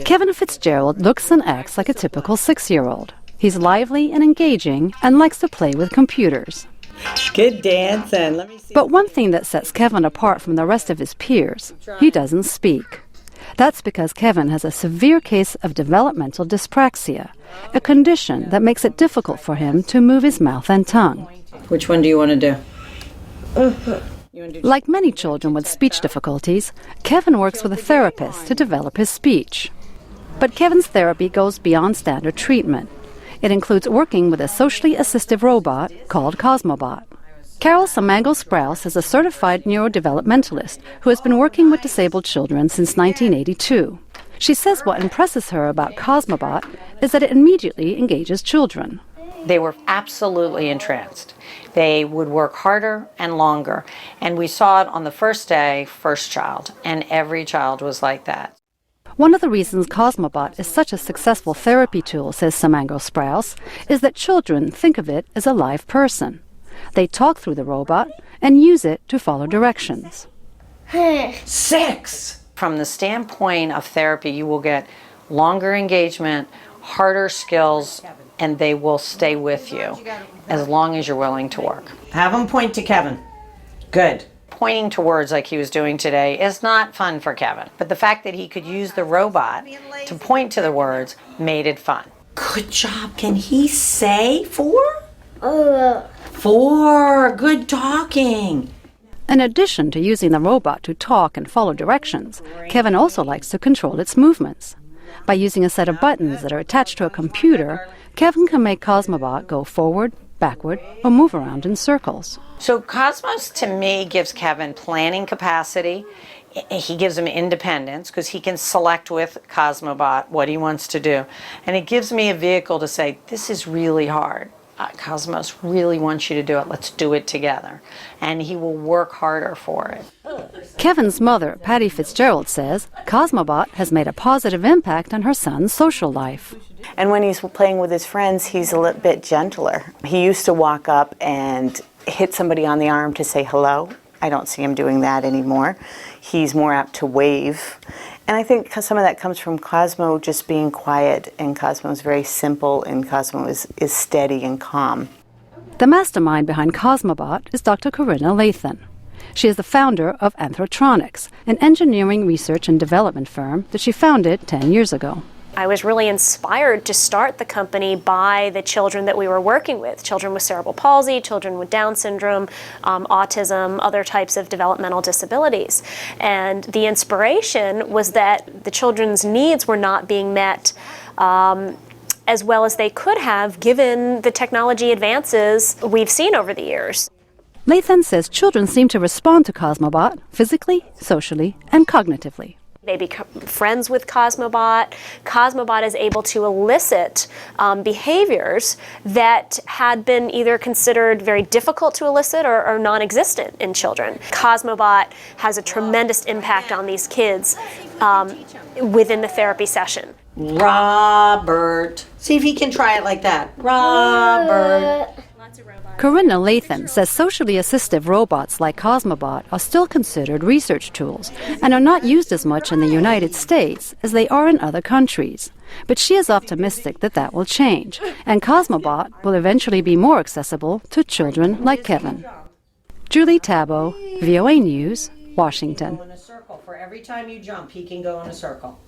Kevin Fitzgerald looks and acts like a typical 6-year-old. He's lively and engaging and likes to play with computers. Good dancing. Let me see. But one thing that sets Kevin apart from the rest of his peers, he doesn't speak. That's because Kevin has a severe case of developmental dyspraxia, a condition that makes it difficult for him to move his mouth and tongue. Which one do you want to do? Like many children with speech difficulties, Kevin works with a therapist to develop his speech. But Kevin's therapy goes beyond standard treatment. It includes working with a socially assistive robot called Cosmobot. Carol Samango-Sprouse is a certified neurodevelopmentalist who has been working with disabled children since 1982. She says what impresses her about Cosmobot is that it immediately engages children. They were absolutely entranced. They would work harder and longer. And we saw it on the first day, first child, and every child was like that. One of the reasons Cosmobot is such a successful therapy tool, says Samango-Sprouse, is that children think of it as a live person. They talk through the robot and use it to follow directions. 6! From the standpoint of therapy, you will get longer engagement, harder skills, and they will stay with you as long as you're willing to work. Have him point to Kevin. Good. Pointing to words like he was doing today is not fun for Kevin, but the fact that he could use the robot to point to the words made it fun. Good job. Can he say 4? 4. Good talking. In addition to using the robot to talk and follow directions, Kevin also likes to control its movements. By using a set of buttons that are attached to a computer, Kevin can make Cosmobot go forward, backward, or move around in circles. So Cosmos, to me, gives Kevin planning capacity. He gives him independence because he can select with Cosmobot what he wants to do. And it gives me a vehicle to say, this is really hard. Cosmos really wants you to do it. Let's do it together. And he will work harder for it. Kevin's mother, Patty Fitzgerald, says Cosmobot has made a positive impact on her son's social life. And when he's playing with his friends, he's a little bit gentler. He used to walk up and hit somebody on the arm to say hello. I don't see him doing that anymore. He's more apt to wave. And I think some of that comes from Cosmo just being quiet, and Cosmo is very simple, and Cosmo is steady and calm. The mastermind behind Cosmobot is Dr. Corinna Lathan. She is the founder of Anthrotronics, an engineering research and development firm that she founded 10 years ago. I was really inspired to start the company by the children that we were working with, children with cerebral palsy, children with Down syndrome, autism, other types of developmental disabilities. And the inspiration was that the children's needs were not being met as well as they could have given the technology advances we've seen over the years. Lathan says children seem to respond to Cosmobot physically, socially, and cognitively. They become friends with Cosmobot. Cosmobot is able to elicit behaviors that had been either considered very difficult to elicit or non-existent in children. Cosmobot has a tremendous impact on these kids within the therapy session. Robert. See if he can try it like that. Robert. Corinna Lathan says socially assistive robots like Cosmobot are still considered research tools and are not used as much in the United States as they are in other countries. But she is optimistic that that will change, and Cosmobot will eventually be more accessible to children like Kevin. Julie Taboh, VOA News, Washington. For every time you jump, he can go in a circle.